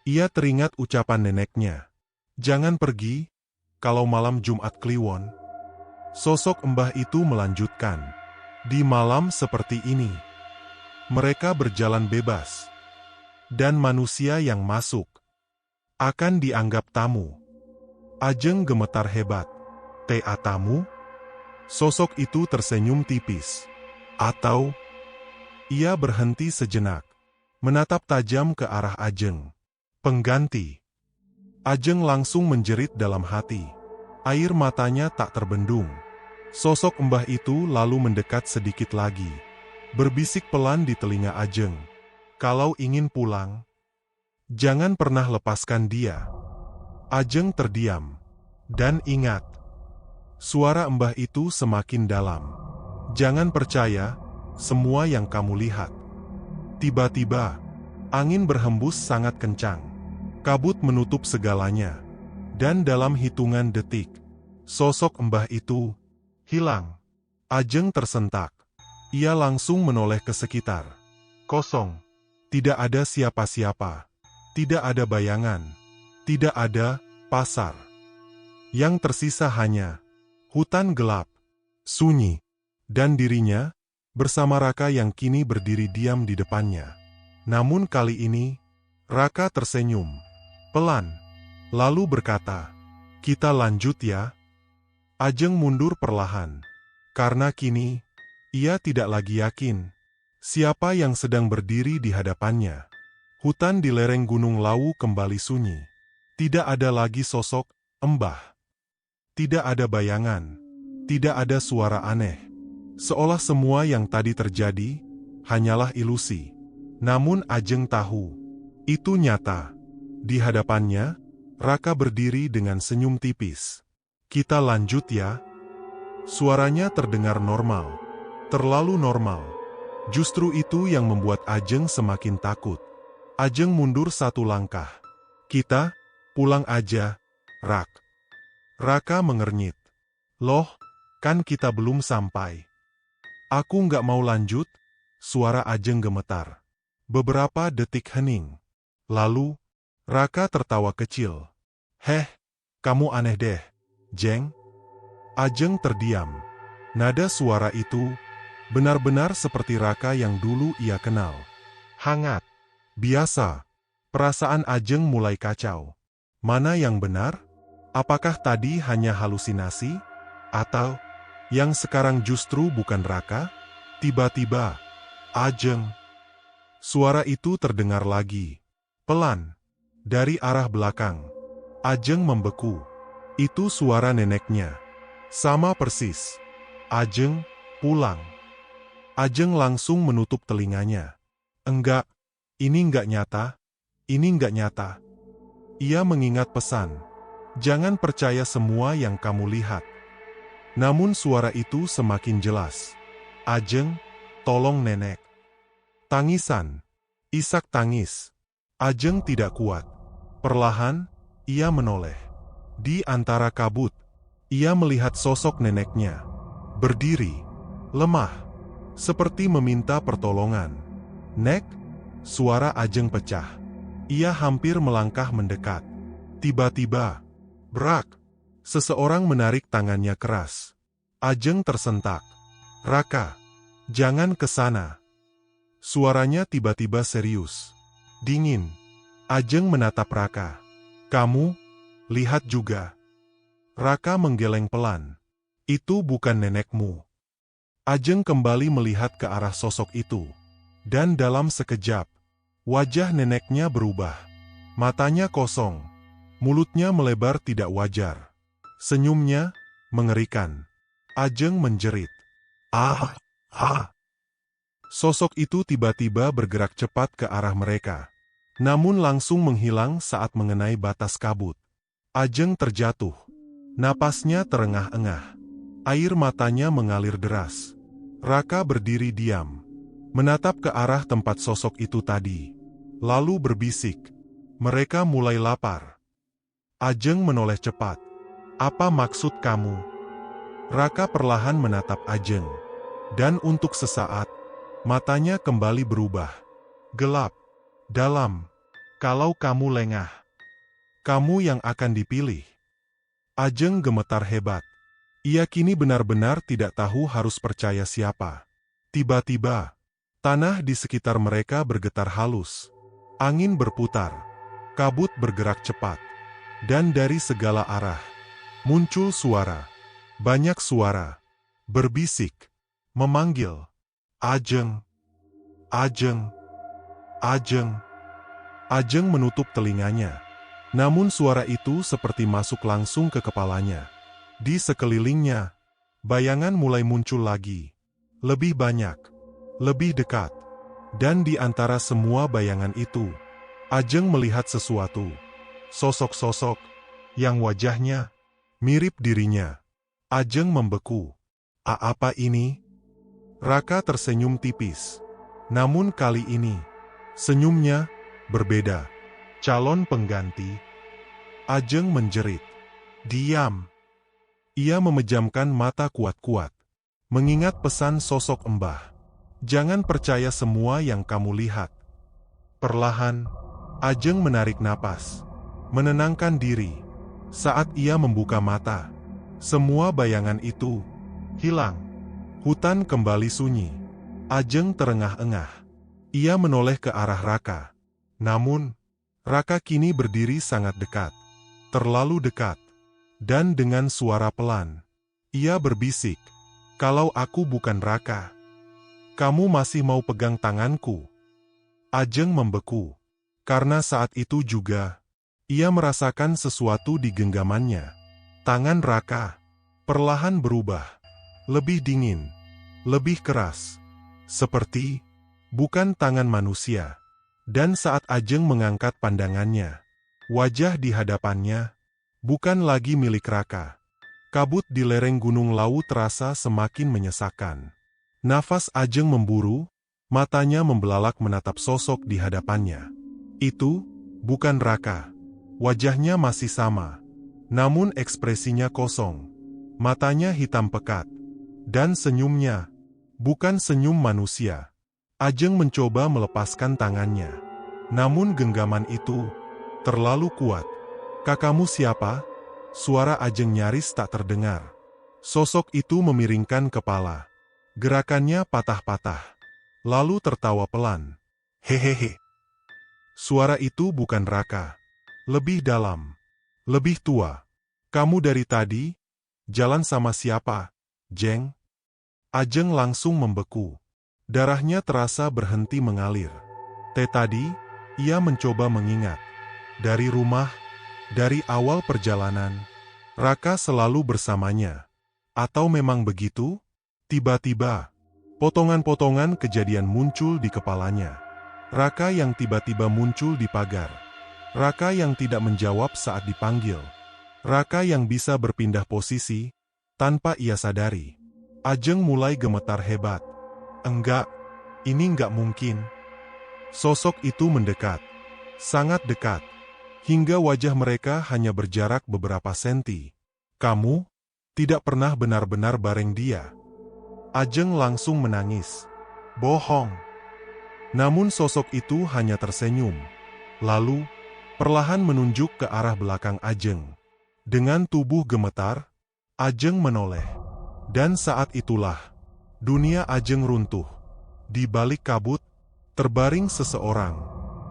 Speaker 1: Ia teringat ucapan neneknya. Jangan pergi, kalau malam Jumat Kliwon. Sosok mbah itu melanjutkan. Di malam seperti ini, mereka berjalan bebas. Dan manusia yang masuk akan dianggap tamu. Ajeng gemetar hebat. Tamu? Sosok itu tersenyum tipis. Atau, ia berhenti sejenak. Menatap tajam ke arah Ajeng. Pengganti. Ajeng langsung menjerit dalam hati. Air matanya tak terbendung. Sosok mbah itu lalu mendekat sedikit lagi. Berbisik pelan di telinga Ajeng. Kalau ingin pulang, jangan pernah lepaskan dia. Ajeng terdiam. Dan ingat, suara mbah itu semakin dalam. Jangan percaya semua yang kamu lihat. Tiba-tiba, angin berhembus sangat kencang. Kabut menutup segalanya. Dan dalam hitungan detik, sosok Mbah itu hilang. Ajeng tersentak. Ia langsung menoleh ke sekitar. Kosong. Tidak ada siapa-siapa. Tidak ada bayangan. Tidak ada pasar. Yang tersisa hanya hutan gelap, sunyi, dan dirinya bersama Raka yang kini berdiri diam di depannya. Namun kali ini, Raka tersenyum pelan, lalu berkata, "Kita lanjut ya." Ajeng mundur perlahan, karena kini ia tidak lagi yakin siapa yang sedang berdiri di hadapannya. Hutan di lereng Gunung Lawu kembali sunyi. Tidak ada lagi sosok Mbah. Tidak ada bayangan. Tidak ada suara aneh. Seolah semua yang tadi terjadi hanyalah ilusi. Namun Ajeng tahu, itu nyata. Di hadapannya, Raka berdiri dengan senyum tipis. "Kita lanjut ya." Suaranya terdengar normal. Terlalu normal. Justru itu yang membuat Ajeng semakin takut. Ajeng mundur satu langkah. "Kita pulang aja, Rak." Raka mengernyit. "Loh, kan kita belum sampai." "Aku nggak mau lanjut." Suara Ajeng gemetar. Beberapa detik hening. Lalu, Raka tertawa kecil. "Heh, kamu aneh deh, Jeng." Ajeng terdiam. Nada suara itu benar-benar seperti Raka yang dulu ia kenal. Hangat. Biasa. Perasaan Ajeng mulai kacau. Mana yang benar? Apakah tadi hanya halusinasi? Atau yang sekarang justru bukan Raka? Tiba-tiba, Ajeng. Suara itu terdengar lagi. Pelan. Dari arah belakang. Ajeng membeku. Itu suara neneknya. Sama persis. "Ajeng, pulang." Ajeng langsung menutup telinganya. "Enggak, ini enggak nyata. Ini enggak nyata." Ia mengingat pesan. "Jangan percaya semua yang kamu lihat." Namun suara itu semakin jelas. "Ajeng, tolong nenek." Tangisan. Isak tangis. Ajeng tidak kuat. Perlahan, ia menoleh. Di antara kabut, ia melihat sosok neneknya. Berdiri. Lemah. Seperti meminta pertolongan. "Nek?" Suara Ajeng pecah. Ia hampir melangkah mendekat. Tiba-tiba, brak. Seseorang menarik tangannya keras. Ajeng tersentak. "Raka, jangan ke sana." Suaranya tiba-tiba serius. Dingin. Ajeng menatap Raka. "Kamu, lihat juga." Raka menggeleng pelan. "Itu bukan nenekmu." Ajeng kembali melihat ke arah sosok itu. Dan dalam sekejap, wajah neneknya berubah. Matanya kosong. Mulutnya melebar tidak wajar. Senyumnya mengerikan. Ajeng menjerit. "Ah! Ah!" Sosok itu tiba-tiba bergerak cepat ke arah mereka. Namun langsung menghilang saat mengenai batas kabut. Ajeng terjatuh. Napasnya terengah-engah. Air matanya mengalir deras. Raka berdiri diam. Menatap ke arah tempat sosok itu tadi. Lalu berbisik. "Mereka mulai lapar." Ajeng menoleh cepat. "Apa maksud kamu?" Raka perlahan menatap Ajeng. Dan untuk sesaat, matanya kembali berubah. Gelap. Dalam. "Kalau kamu lengah, kamu yang akan dipilih." Ajeng gemetar hebat. Ia kini benar-benar tidak tahu harus percaya siapa. Tiba-tiba, tanah di sekitar mereka bergetar halus. Angin berputar. Kabut bergerak cepat. Dan dari segala arah, muncul suara. Banyak suara. Berbisik. Memanggil. "Ajeng! Ajeng! Ajeng!" Ajeng menutup telinganya. Namun suara itu seperti masuk langsung ke kepalanya. Di sekelilingnya, bayangan mulai muncul lagi. Lebih banyak. Lebih dekat. Dan di antara semua bayangan itu, Ajeng melihat sesuatu. Sosok-sosok yang wajahnya mirip dirinya. Ajeng membeku. Apa ini?" Raka tersenyum tipis. Namun kali ini, senyumnya berbeda. "Calon pengganti." Ajeng menjerit. Diam. Ia memejamkan mata kuat-kuat. Mengingat pesan sosok Mbah. Jangan percaya semua yang kamu lihat. Perlahan, Ajeng menarik napas. Menenangkan diri. Saat ia membuka mata, semua bayangan itu hilang. Hutan kembali sunyi. Ajeng terengah-engah. Ia menoleh ke arah Raka. Namun, Raka kini berdiri sangat dekat. Terlalu dekat. Dan dengan suara pelan, ia berbisik, "Kalau aku bukan Raka, kamu masih mau pegang tanganku?" Ajeng membeku. Karena saat itu juga, ia merasakan sesuatu di genggamannya. Tangan Raka perlahan berubah. Lebih dingin. Lebih keras. Seperti bukan tangan manusia. Dan saat Ajeng mengangkat pandangannya, wajah di hadapannya bukan lagi milik Raka. Kabut di lereng Gunung Lawu terasa semakin menyesakan. Nafas Ajeng memburu, matanya membelalak menatap sosok di hadapannya. Itu bukan Raka. Wajahnya masih sama, namun ekspresinya kosong. Matanya hitam pekat. Dan senyumnya bukan senyum manusia. Ajeng mencoba melepaskan tangannya. Namun genggaman itu terlalu kuat. "Kakakmu siapa?" Suara Ajeng nyaris tak terdengar. Sosok itu memiringkan kepala. Gerakannya patah-patah. Lalu tertawa pelan. "Hehehe." Suara itu bukan Raka. Lebih dalam. Lebih tua. "Kamu dari tadi jalan sama siapa, Jeng?" Ajeng langsung membeku. Darahnya terasa berhenti mengalir. Tadi, ia mencoba mengingat. Dari rumah, dari awal perjalanan, Raka selalu bersamanya. Atau memang begitu? Tiba-tiba, potongan-potongan kejadian muncul di kepalanya. Raka yang tiba-tiba muncul di pagar. Raka yang tidak menjawab saat dipanggil. Raka yang bisa berpindah posisi tanpa ia sadari. Ajeng mulai gemetar hebat. "Enggak, ini enggak mungkin." Sosok itu mendekat. Sangat dekat. Hingga wajah mereka hanya berjarak beberapa senti. "Kamu tidak pernah benar-benar bareng dia." Ajeng langsung menangis. "Bohong." Namun sosok itu hanya tersenyum. Lalu, perlahan menunjuk ke arah belakang Ajeng. Dengan tubuh gemetar, Ajeng menoleh. Dan saat itulah, dunia Ajeng runtuh. Di balik kabut, terbaring seseorang.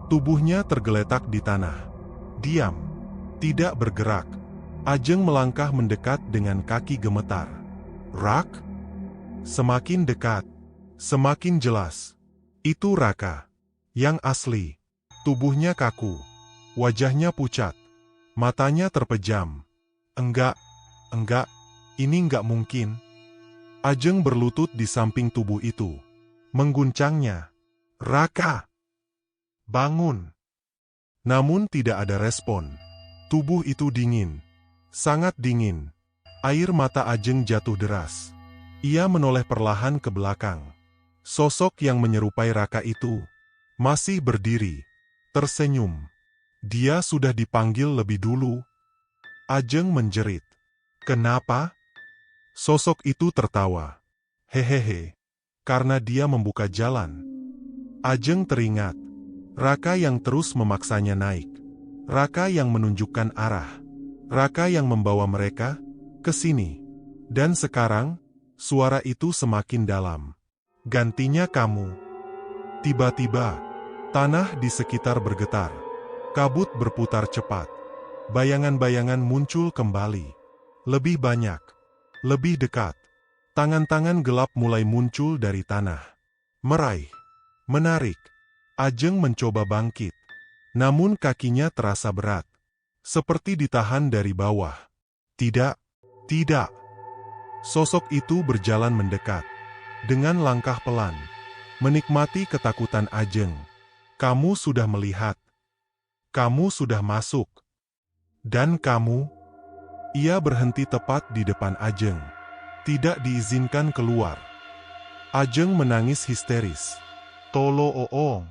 Speaker 1: Tubuhnya tergeletak di tanah. Diam. Tidak bergerak. Ajeng melangkah mendekat dengan kaki gemetar. "Rak?" Semakin dekat, semakin jelas. Itu Raka. Yang asli. Tubuhnya kaku. Wajahnya pucat. Matanya terpejam. Enggak, ini enggak mungkin." Ajeng berlutut di samping tubuh itu. Mengguncangnya. "Raka! Bangun!" Namun tidak ada respon. Tubuh itu dingin. Sangat dingin. Air mata Ajeng jatuh deras. Ia menoleh perlahan ke belakang. Sosok yang menyerupai Raka itu masih berdiri. Tersenyum. Dia sudah dipanggil lebih dulu. Ajeng menjerit. "Kenapa?" Sosok itu tertawa. "Hehehe. Karena dia membuka jalan." Ajeng teringat. Raka yang terus memaksanya naik. Raka yang menunjukkan arah. Raka yang membawa mereka ke sini. Dan sekarang, suara itu semakin dalam. "Gantinya kamu." Tiba-tiba, tanah di sekitar bergetar. Kabut berputar cepat. Bayangan-bayangan muncul kembali. Lebih banyak. Lebih dekat. Tangan-tangan gelap mulai muncul dari tanah. Meraih. Menarik. Ajeng mencoba bangkit. Namun kakinya terasa berat. Seperti ditahan dari bawah. "Tidak. Tidak." Sosok itu berjalan mendekat. Dengan langkah pelan. Menikmati ketakutan Ajeng. "Kamu sudah melihat. Kamu sudah masuk. Dan kamu..." Ia berhenti tepat di depan Ajeng. Tidak diizinkan keluar. Ajeng menangis histeris. "Tolong."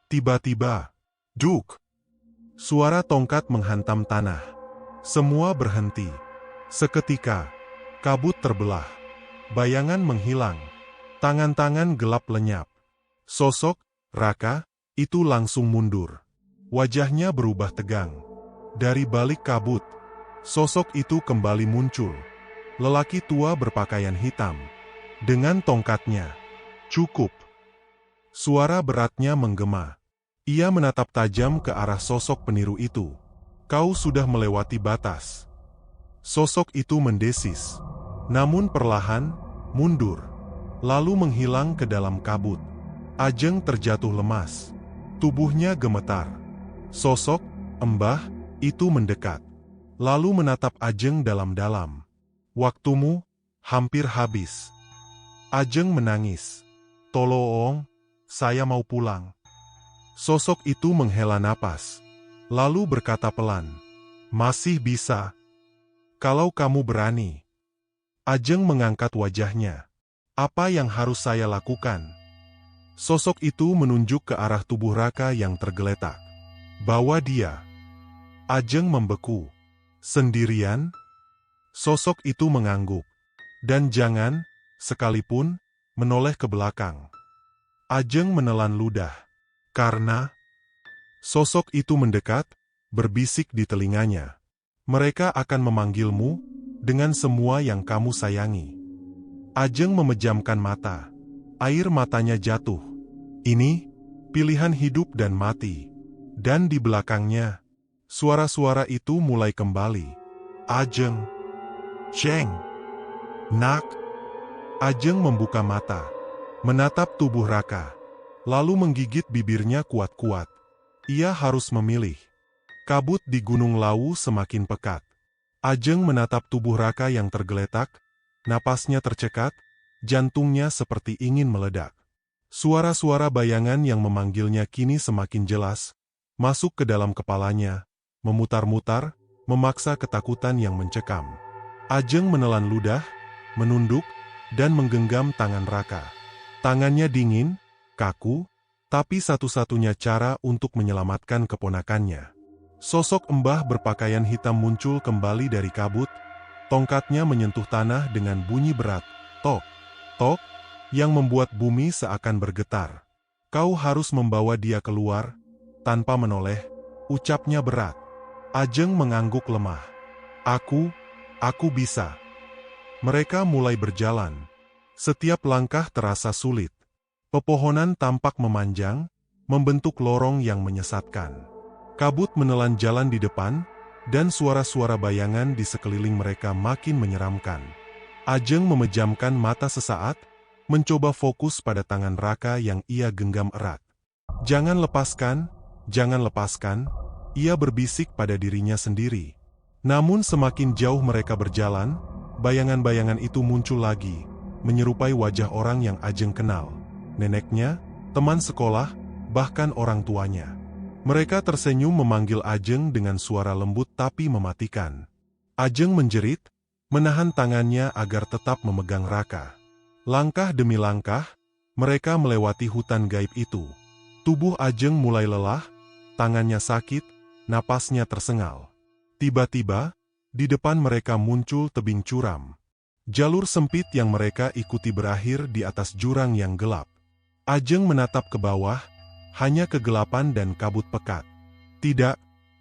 Speaker 1: Tiba-tiba, duk! Suara tongkat menghantam tanah. Semua berhenti. Seketika, kabut terbelah. Bayangan menghilang. Tangan-tangan gelap lenyap. Sosok Raka itu langsung mundur. Wajahnya berubah tegang. Dari balik kabut, sosok itu kembali muncul. Lelaki tua berpakaian hitam. Dengan tongkatnya. Cukup. Suara beratnya menggema. Ia menatap tajam ke arah sosok peniru itu. Kau sudah melewati batas. Sosok itu mendesis. Namun perlahan, mundur. Lalu menghilang ke dalam kabut. Ajeng terjatuh lemas. Tubuhnya gemetar. Sosok, Mbah, itu mendekat. Lalu menatap Ajeng dalam-dalam. Waktumu hampir habis. Ajeng menangis. Tolong, saya mau pulang. Sosok itu menghela napas. Lalu berkata pelan, masih bisa. Kalau kamu berani. Ajeng mengangkat wajahnya. Apa yang harus saya lakukan? Sosok itu menunjuk ke arah tubuh Raka yang tergeletak. Bawa dia. Ajeng membeku. Sendirian? Sosok itu mengangguk. Dan jangan, sekalipun, menoleh ke belakang. Ajeng menelan ludah. Karena sosok itu mendekat, berbisik di telinganya. Mereka akan memanggilmu dengan semua yang kamu sayangi. Ajeng memejamkan mata. Air matanya jatuh. Ini pilihan hidup dan mati. Dan di belakangnya, suara-suara itu mulai kembali. Ajeng. Ceng. Nak. Ajeng membuka mata. Menatap tubuh Raka. Lalu menggigit bibirnya kuat-kuat. Ia harus memilih. Kabut di Gunung Lawu semakin pekat. Ajeng menatap tubuh Raka yang tergeletak. Napasnya tercekat. Jantungnya seperti ingin meledak. Suara-suara bayangan yang memanggilnya kini semakin jelas. Masuk ke dalam kepalanya. Memutar-mutar. Memaksa ketakutan yang mencekam. Ajeng menelan ludah. Menunduk. Dan menggenggam tangan Raka. Tangannya dingin, kaku, tapi satu-satunya cara untuk menyelamatkan keponakannya. Sosok Mbah berpakaian hitam muncul kembali dari kabut. Tongkatnya menyentuh tanah dengan bunyi berat, tok, tok, yang membuat bumi seakan bergetar. Kau harus membawa dia keluar, tanpa menoleh, ucapnya berat. Ajeng mengangguk lemah. Aku bisa. Mereka mulai berjalan. Setiap langkah terasa sulit. Pepohonan tampak memanjang, membentuk lorong yang menyesatkan. Kabut menelan jalan di depan, dan suara-suara bayangan di sekeliling mereka makin menyeramkan. Ajeng memejamkan mata sesaat, mencoba fokus pada tangan Raka yang ia genggam erat. Jangan lepaskan, ia berbisik pada dirinya sendiri. Namun semakin jauh mereka berjalan, bayangan-bayangan itu muncul lagi, menyerupai wajah orang yang Ajeng kenal. Neneknya, teman sekolah, bahkan orang tuanya. Mereka tersenyum memanggil Ajeng dengan suara lembut tapi mematikan. Ajeng menjerit, menahan tangannya agar tetap memegang Raka. Langkah demi langkah, mereka melewati hutan gaib itu. Tubuh Ajeng mulai lelah, tangannya sakit, napasnya tersengal. Tiba-tiba, di depan mereka muncul tebing curam. Jalur sempit yang mereka ikuti berakhir di atas jurang yang gelap. Ajeng menatap ke bawah, hanya kegelapan dan kabut pekat. Tidak,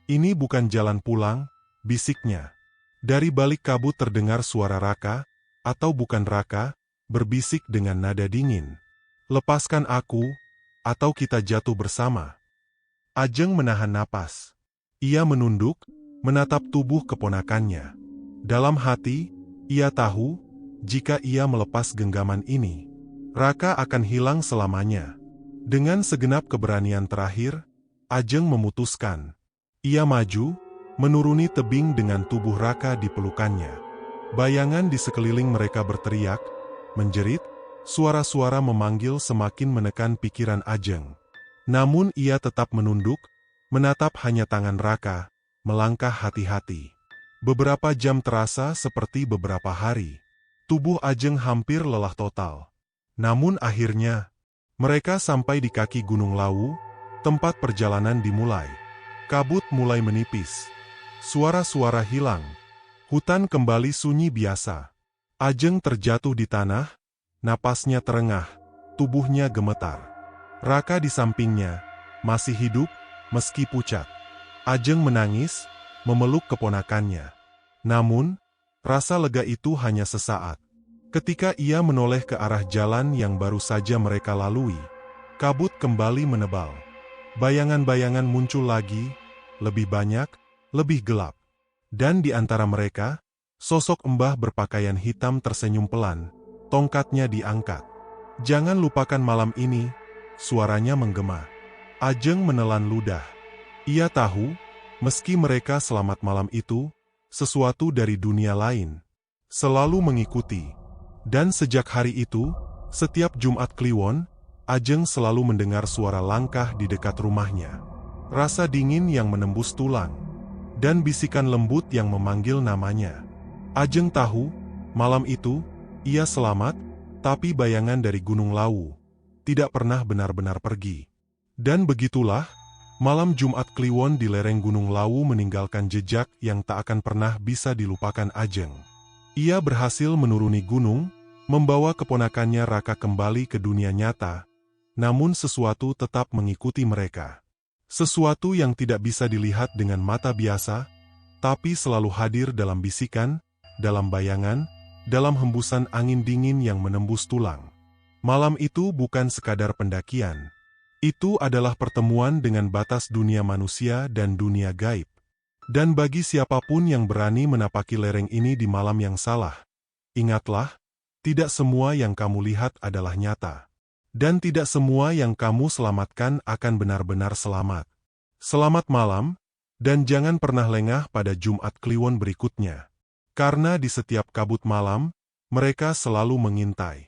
Speaker 1: ini bukan jalan pulang, bisiknya. Dari balik kabut terdengar suara Raka, atau bukan Raka, berbisik dengan nada dingin. Lepaskan aku, atau kita jatuh bersama. Ajeng menahan napas. Ia menunduk, menatap tubuh keponakannya. Dalam hati, ia tahu, jika ia melepas genggaman ini, Raka akan hilang selamanya. Dengan segenap keberanian terakhir, Ajeng memutuskan. Ia maju, menuruni tebing dengan tubuh Raka di pelukannya. Bayangan di sekeliling mereka berteriak, menjerit, suara-suara memanggil semakin menekan pikiran Ajeng. Namun ia tetap menunduk, menatap hanya tangan Raka, melangkah hati-hati. Beberapa jam terasa seperti beberapa hari. Tubuh Ajeng hampir lelah total. Namun akhirnya, mereka sampai di kaki Gunung Lawu, tempat perjalanan dimulai. Kabut mulai menipis. Suara-suara hilang. Hutan kembali sunyi biasa. Ajeng terjatuh di tanah, napasnya terengah, tubuhnya gemetar. Raka di sampingnya, masih hidup, meski pucat. Ajeng menangis, memeluk keponakannya. Namun, rasa lega itu hanya sesaat. Ketika ia menoleh ke arah jalan yang baru saja mereka lalui, kabut kembali menebal. Bayangan-bayangan muncul lagi, lebih banyak, lebih gelap. Dan di antara mereka, sosok Mbah berpakaian hitam tersenyum pelan, tongkatnya diangkat. "Jangan lupakan malam ini," suaranya menggema. Ajeng menelan ludah. Ia tahu, meski mereka selamat malam itu, sesuatu dari dunia lain selalu mengikuti. Dan sejak hari itu, setiap Jumat Kliwon, Ajeng selalu mendengar suara langkah di dekat rumahnya. Rasa dingin yang menembus tulang, dan bisikan lembut yang memanggil namanya. Ajeng tahu, malam itu, ia selamat, tapi bayangan dari Gunung Lawu tidak pernah benar-benar pergi. Dan begitulah, malam Jumat Kliwon di lereng Gunung Lawu meninggalkan jejak yang tak akan pernah bisa dilupakan Ajeng. Ia berhasil menuruni gunung, membawa keponakannya Raka kembali ke dunia nyata, namun sesuatu tetap mengikuti mereka. Sesuatu yang tidak bisa dilihat dengan mata biasa, tapi selalu hadir dalam bisikan, dalam bayangan, dalam hembusan angin dingin yang menembus tulang. Malam itu bukan sekadar pendakian. Itu adalah pertemuan dengan batas dunia manusia dan dunia gaib. Dan bagi siapapun yang berani menapaki lereng ini di malam yang salah, ingatlah, tidak semua yang kamu lihat adalah nyata. Dan tidak semua yang kamu selamatkan akan benar-benar selamat. Selamat malam, dan jangan pernah lengah pada Jumat Kliwon berikutnya. Karena di setiap kabut malam, mereka selalu mengintai.